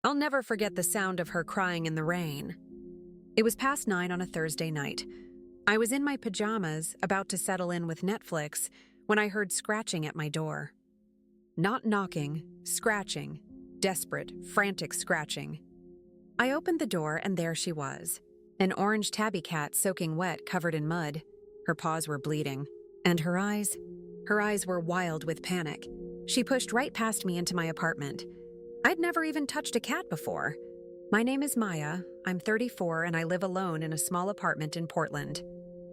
I'll never forget the sound of her crying in the rain. It was past 9 on a Thursday night. I was in my pajamas, about to settle in with Netflix, when I heard scratching at my door. Not knocking, scratching. Desperate, frantic scratching. I opened the door and there she was. An orange tabby cat soaking wet, covered in mud. Her paws were bleeding. And her eyes were wild with panic. She pushed right past me into my apartment. I'd never even touched a cat before. My name is Maya, I'm 34 and I live alone in a small apartment in Portland.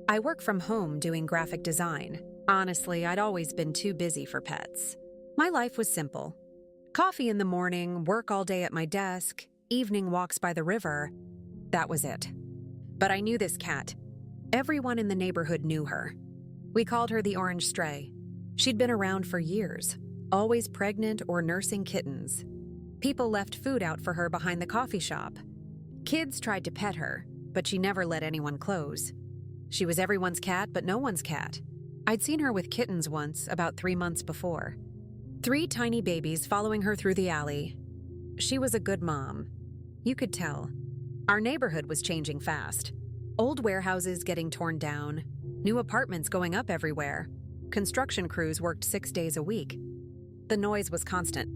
I work from home doing graphic design. Honestly, I'd always been too busy for pets. My life was simple. Coffee in the morning, work all day at my desk, evening walks by the river. That was it. But I knew this cat. Everyone in the neighborhood knew her. We called her the Orange Stray. She'd been around for years, always pregnant or nursing kittens. People left food out for her behind the coffee shop. Kids tried to pet her, but she never let anyone close. She was everyone's cat, but no one's cat. I'd seen her with Kittens once, about 3 months before. 3 tiny babies following her through the alley. She was a good mom. You could tell. Our neighborhood was changing fast. Old warehouses getting torn down, new apartments going up everywhere. Construction crews worked 6 days a week. The noise was constant.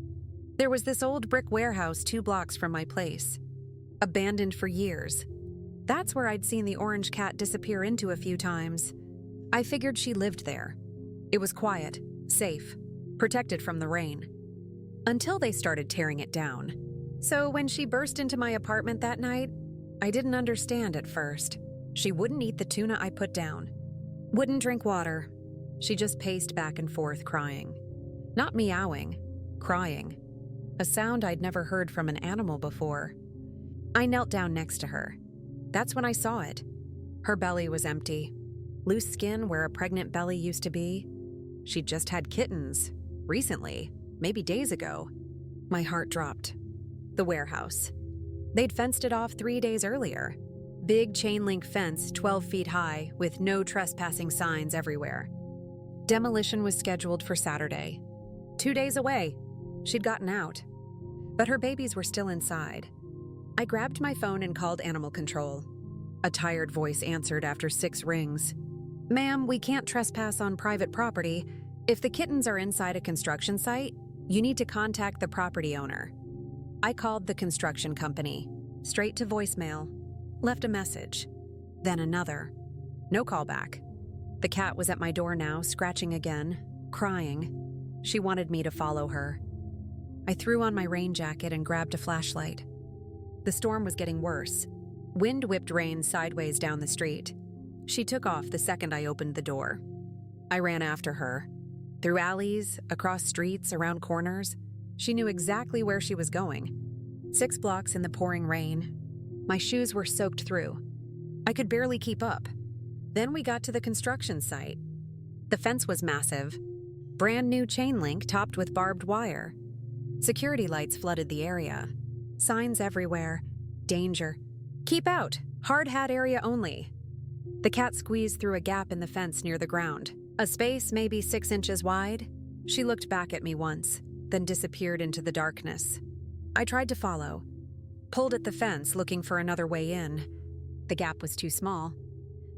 There was this old brick warehouse 2 blocks from my place. Abandoned for years. That's where I'd seen the orange cat disappear into a few times. I figured she lived there. It was quiet, safe, protected from the rain. Until they started tearing it down. So when she burst into my apartment that night, I didn't understand at first. She wouldn't eat the tuna I put down. Wouldn't drink water. She just paced back and forth crying. Not meowing, crying. A sound I'd never heard from an animal before. I knelt down next to her. That's when I saw it. Her belly was empty. Loose skin where a pregnant belly used to be. She'd just had kittens. Recently, maybe days ago. My heart dropped. The warehouse. They'd fenced it off 3 days earlier. Big chain-link fence 12 feet high with no trespassing signs everywhere. Demolition was scheduled for Saturday. 2 days away. She'd gotten out. But her babies were still inside. I grabbed my phone and called animal control. A tired voice answered after 6 rings. "Ma'am, we can't trespass on private property. If the kittens are inside a construction site, you need to contact the property owner." I called the construction company, straight to voicemail, left a message, then another. No callback. The cat was at my door now, scratching again, crying. She wanted me to follow her. I threw on my rain jacket and grabbed a flashlight. The storm was getting worse. Wind whipped rain sideways down the street. She took off the second I opened the door. I ran after her. Through alleys, across streets, around corners. She knew exactly where she was going. 6 blocks in the pouring rain. My shoes were soaked through. I could barely keep up. Then we got to the construction site. The fence was massive. Brand new chain link topped with barbed wire. Security lights flooded the area. Signs everywhere. Danger. Keep out. Hard hat area only. The cat squeezed through a gap in the fence near the ground. A space maybe 6 inches wide. She looked back at me once, then disappeared into the darkness. I tried to follow. Pulled at the fence looking for another way in. The gap was too small.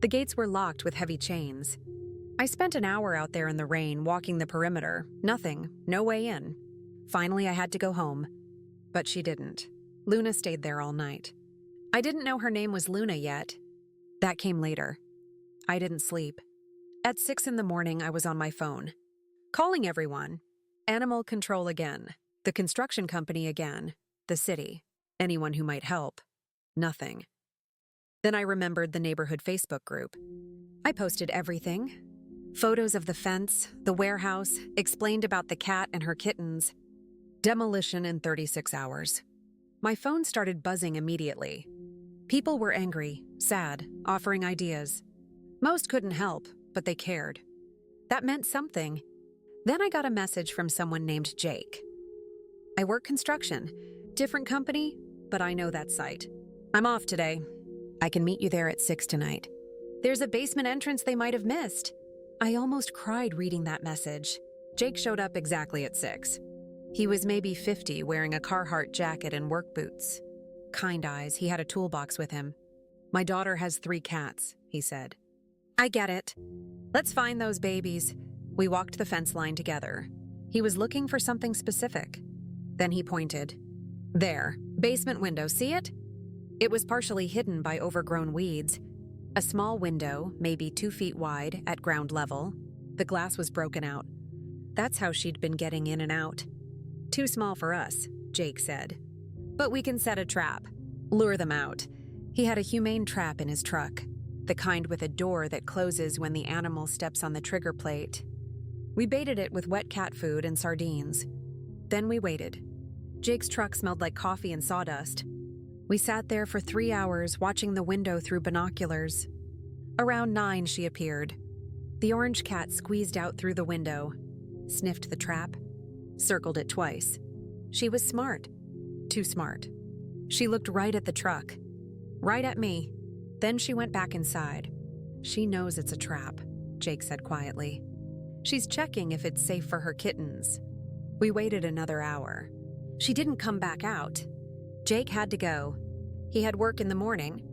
The gates were locked with heavy chains. I spent an hour out there in the rain walking the perimeter. Nothing. No way in. Finally, I had to go home. But she didn't. Luna stayed there all night. I didn't know her name was Luna yet. That came later. I didn't sleep. At 6 in the morning, I was on my phone. Calling everyone. Animal control again. The construction company again. The city. Anyone who might help. Nothing. Then I remembered the neighborhood Facebook group. I posted everything. Photos of the fence, the warehouse, explained about the cat and her kittens. Demolition in 36 hours. My phone started buzzing immediately. People were angry, sad, offering ideas. Most couldn't help, but they cared. That meant something. Then I got a message from someone named Jake. I work construction. Different company, but I know that site. I'm off today. I can meet you there at 6 tonight. There's a basement entrance they might have missed. I almost cried reading that message. Jake showed up exactly at 6. He was maybe 50, wearing a Carhartt jacket and work boots. Kind eyes, he had a toolbox with him. "My daughter has 3 cats," he said. "I get it. Let's find those babies." We walked the fence line together. He was looking for something specific. Then he pointed. "There, basement window, see it?" It was partially hidden by overgrown weeds. A small window, maybe 2 feet wide, at ground level. The glass was broken out. That's how she'd been getting in and out. "Too small for us," Jake said. "But we can set a trap. Lure them out." He had a humane trap in his truck, the kind with a door that closes when the animal steps on the trigger plate. We baited it with wet cat food and sardines. Then we waited. Jake's truck smelled like coffee and sawdust. We sat there for 3 hours, watching the window through binoculars. Around 9, she appeared. The orange cat squeezed out through the window, sniffed the trap, circled it twice. She was smart. Too smart. She looked right at the truck, right at me. Then she went back inside. "She knows it's a trap," Jake said quietly. "She's checking if it's safe for her kittens." We waited another hour. She didn't come back out. Jake had to go. He had work in the morning,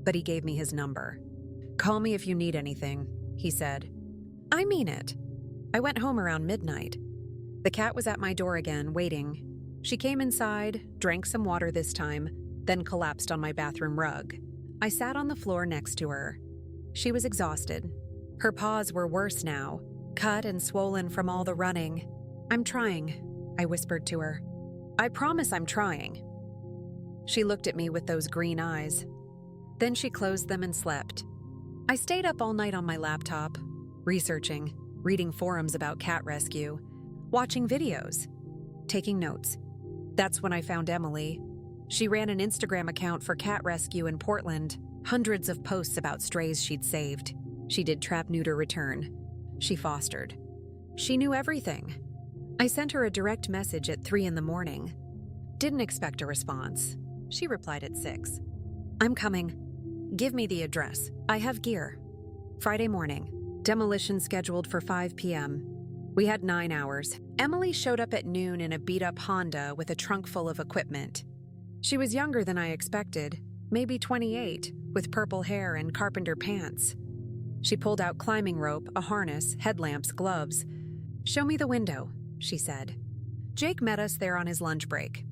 but he gave me his number. "Call me if you need anything," he said. I mean it. I went home around midnight. The cat was at my door again, waiting. She came inside, drank some water this time, then collapsed on my bathroom rug. I sat on the floor next to her. She was exhausted. Her paws were worse now, cut and swollen from all the running. "I'm trying," I whispered to her. "I promise I'm trying." She looked at me with those green eyes. Then she closed them and slept. I stayed up all night on my laptop, researching, reading forums about cat rescue, watching videos, taking notes. That's when I found Emily. She ran an Instagram account for cat rescue in Portland, hundreds of posts about strays she'd saved. She did trap-neuter return. She fostered. She knew everything. I sent her a direct message at 3 in the morning. Didn't expect a response. She replied at 6. "I'm coming. Give me the address. I have gear." Friday morning. Demolition scheduled for 5 p.m. We had 9 hours. Emily showed up at noon in a beat-up Honda with a trunk full of equipment. She was younger than I expected, maybe 28, with purple hair and carpenter pants. She pulled out climbing rope, a harness, headlamps, gloves. "Show me the window," she said. Jake met us there on his lunch break.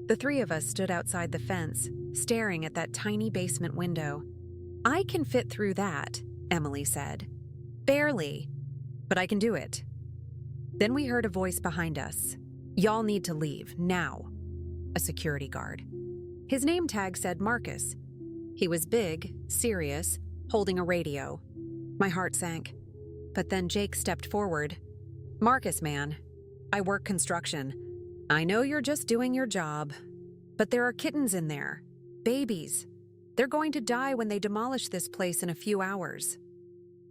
The 3 of us stood outside the fence, staring at that tiny basement window. "I can fit through that," Emily said. "Barely, but I can do it." Then we heard a voice behind us. "Y'all need to leave, now." A security guard. His name tag said Marcus. He was big, serious, holding a radio. My heart sank. But then Jake stepped forward. "Marcus, man, I work construction. I know you're just doing your job, but there are kittens in there. Babies. They're going to die when they demolish this place in a few hours."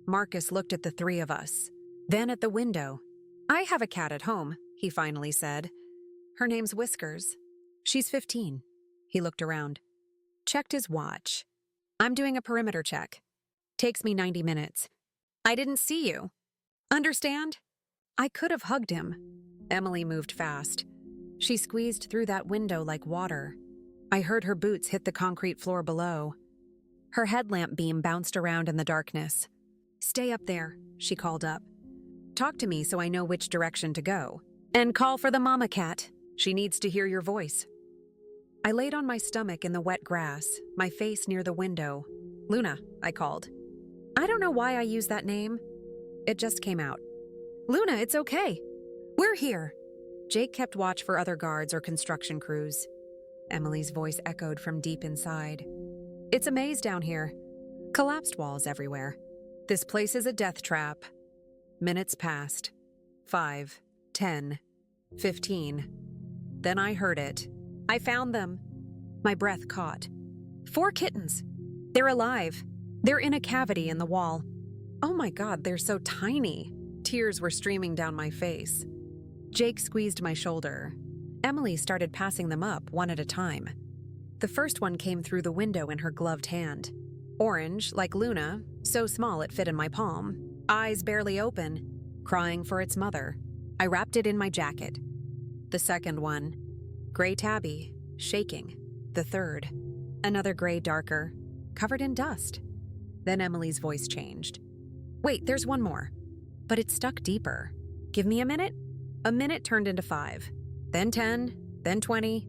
Marcus looked at the 3 of us, then at the window. "I have a cat at home," he finally said. "Her name's Whiskers. She's 15. He looked around. Checked his watch. "I'm doing a perimeter check. Takes me 90 minutes. I didn't see you. Understand?" I could have hugged him. Emily moved fast. She squeezed through that window like water. I heard her boots hit the concrete floor below. Her headlamp beam bounced around in the darkness. "Stay up there," she called up. "Talk to me so I know which direction to go. And call for the mama cat. She needs to hear your voice." I laid on my stomach in the wet grass, my face near the window. "Luna," I called. I don't know why I used that name. It just came out. "Luna, it's okay. We're here." Jake kept watch for other guards or construction crews. Emily's voice echoed from deep inside. "It's a maze down here. Collapsed walls everywhere. This place is a death trap." Minutes passed. 5, 10, 15. Then I heard it. "I found them." My breath caught. 4 kittens. They're alive. They're in a cavity in the wall. Oh my God, they're so tiny. Tears were streaming down my face. Jake squeezed my shoulder. Emily started passing them up, one at a time. The first one came through the window in her gloved hand. Orange, like Luna, so small it fit in my palm. Eyes barely open, crying for its mother. I wrapped it in my jacket. The second one, gray tabby, shaking. The third, another gray darker, covered in dust. Then Emily's voice changed. Wait, there's one more. But it stuck deeper. Give me a minute? A minute turned into 5. Then 10, then 20.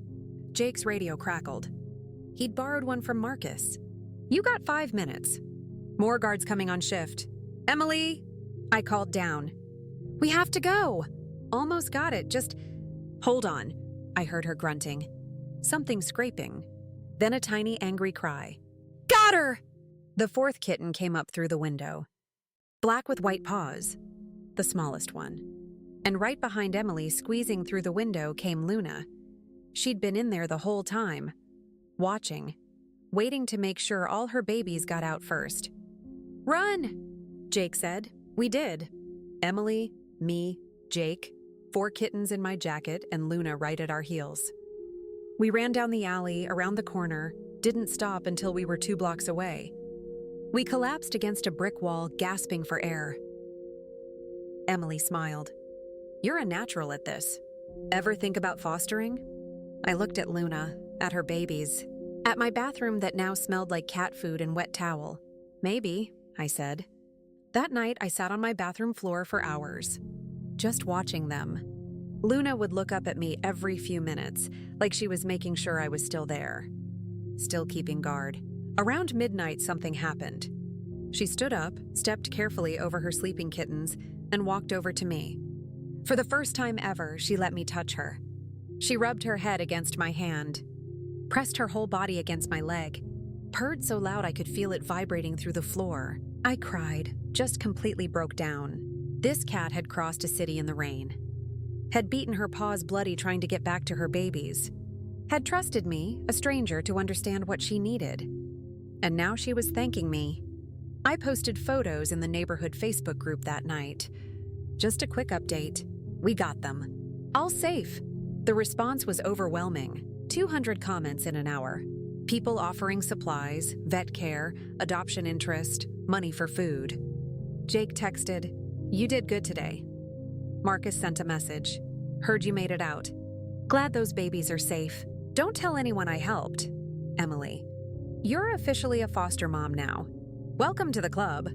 Jake's radio crackled. He'd borrowed one from Marcus. You got 5 minutes. More guards coming on shift. Emily! I called down. We have to go! Almost got it, just... Hold on, I heard her grunting. Something scraping. Then a tiny angry cry. Got her! The fourth kitten came up through the window. Black with white paws. The smallest one. And right behind Emily, squeezing through the window, came Luna. She'd been in there the whole time. Watching. Waiting to make sure all her babies got out first. Run! Jake said. We did. Emily, me, Jake, 4 kittens in my jacket, and Luna right at our heels. We ran down the alley, around the corner, didn't stop until we were 2 blocks away. We collapsed against a brick wall, gasping for air. Emily smiled. You're a natural at this. Ever think about fostering? I looked at Luna, at her babies, at my bathroom that now smelled like cat food and wet towel. Maybe, I said. That night, I sat on my bathroom floor for hours, just watching them. Luna would look up at me every few minutes, like she was making sure I was still there. Still keeping guard. Around midnight, something happened. She stood up, stepped carefully over her sleeping kittens, and walked over to me. For the first time ever, she let me touch her. She rubbed her head against my hand, pressed her whole body against my leg, purred so loud I could feel it vibrating through the floor. I cried, just completely broke down. This cat had crossed a city in the rain, had beaten her paws bloody trying to get back to her babies, had trusted me, a stranger, to understand what she needed. And now she was thanking me. I posted photos in the neighborhood Facebook group that night. Just a quick update. We got them. All safe. The response was overwhelming. 200 comments in an hour. People offering supplies, vet care, adoption interest, money for food. Jake texted, "You did good today." Marcus sent a message. "Heard you made it out. Glad those babies are safe. Don't tell anyone I helped." Emily, "You're officially a foster mom now. Welcome to the club."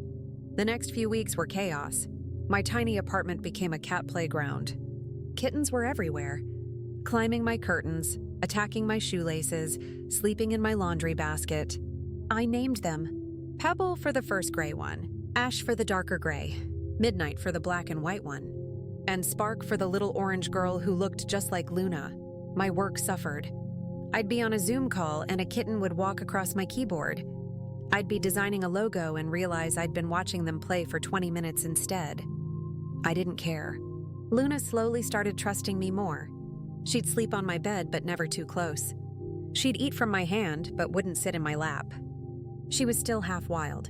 The next few weeks were chaos. My tiny apartment became a cat playground. Kittens were everywhere, climbing my curtains, attacking my shoelaces, sleeping in my laundry basket. I named them. Pebble for the first gray one, Ash for the darker gray, Midnight for the black and white one, and Spark for the little orange girl who looked just like Luna. My work suffered. I'd be on a Zoom call and a kitten would walk across my keyboard. I'd be designing a logo and realize I'd been watching them play for 20 minutes instead. I didn't care. Luna slowly started trusting me more. She'd sleep on my bed, but never too close. She'd eat from my hand, but wouldn't sit in my lap. She was still half wild,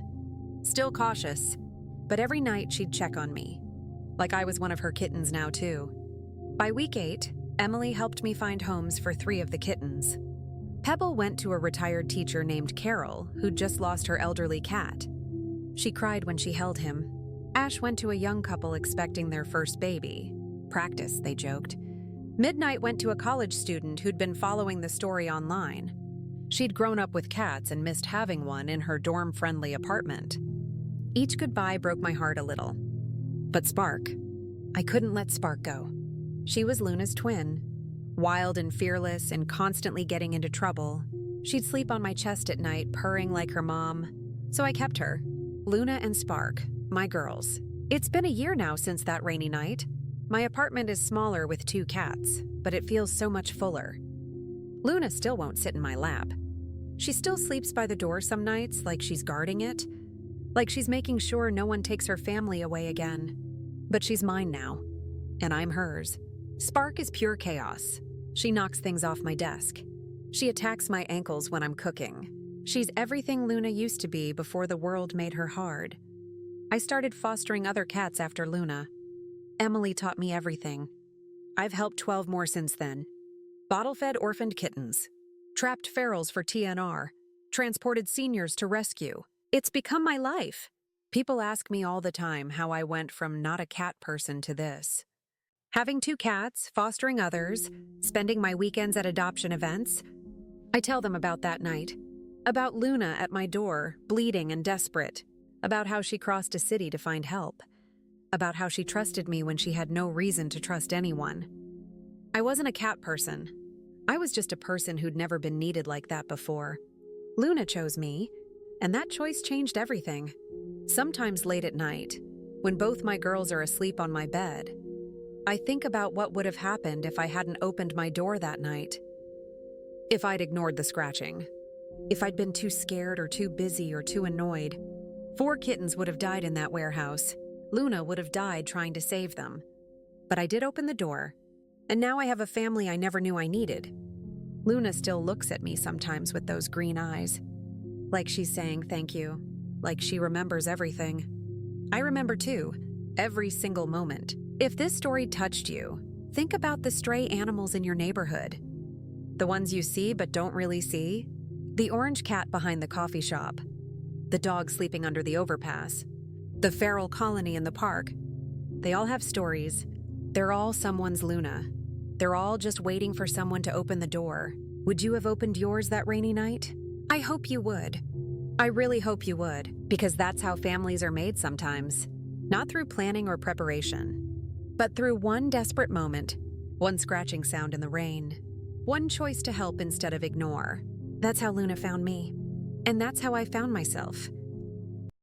still cautious, but every night she'd check on me, like I was one of her kittens now too. By week 8, Emily helped me find homes for 3 of the kittens. Pebble went to a retired teacher named Carol, who'd just lost her elderly cat. She cried when she held him. Ash went to a young couple expecting their first baby. Practice, they joked. Midnight went to a college student who'd been following the story online. She'd grown up with cats and missed having one in her dorm-friendly apartment. Each goodbye broke my heart a little. But Spark, I couldn't let Spark go. She was Luna's twin. Wild and fearless and constantly getting into trouble. She'd sleep on my chest at night, purring like her mom. So I kept her. Luna and Spark, my girls. It's been a year now since that rainy night. My apartment is smaller with 2 cats, but it feels so much fuller. Luna still won't sit in my lap. She still sleeps by the door some nights, like she's guarding it, like she's making sure no one takes her family away again. But she's mine now, and I'm hers. Spark is pure chaos. She knocks things off my desk. She attacks my ankles when I'm cooking. She's everything Luna used to be before the world made her hard. I started fostering other cats after Luna. Emily taught me everything. I've helped 12 more since then. Bottle-fed orphaned kittens, trapped ferals for TNR, transported seniors to rescue. It's become my life. People ask me all the time how I went from not a cat person to this. Having 2 cats, fostering others, spending my weekends at adoption events. I tell them about that night. About Luna at my door, bleeding and desperate. About how she crossed a city to find help. About how she trusted me when she had no reason to trust anyone. I wasn't a cat person. I was just a person who'd never been needed like that before. Luna chose me, and that choice changed everything. Sometimes late at night, when both my girls are asleep on my bed, I think about what would have happened if I hadn't opened my door that night. If I'd ignored the scratching. If I'd been too scared or too busy or too annoyed. 4 kittens would have died in that warehouse. Luna would have died trying to save them. But I did open the door, and now I have a family I never knew I needed. Luna still looks at me sometimes with those green eyes. Like she's saying thank you. Like she remembers everything. I remember too, every single moment. If this story touched you, think about the stray animals in your neighborhood. The ones you see but don't really see. The orange cat behind the coffee shop. The dog sleeping under the overpass. The feral colony in the park. They all have stories. They're all someone's Luna. They're all just waiting for someone to open the door. Would you have opened yours that rainy night? I hope you would. I really hope you would, because that's how families are made sometimes. Not through planning or preparation, but through one desperate moment, one scratching sound in the rain, one choice to help instead of ignore. That's how Luna found me. And that's how I found myself.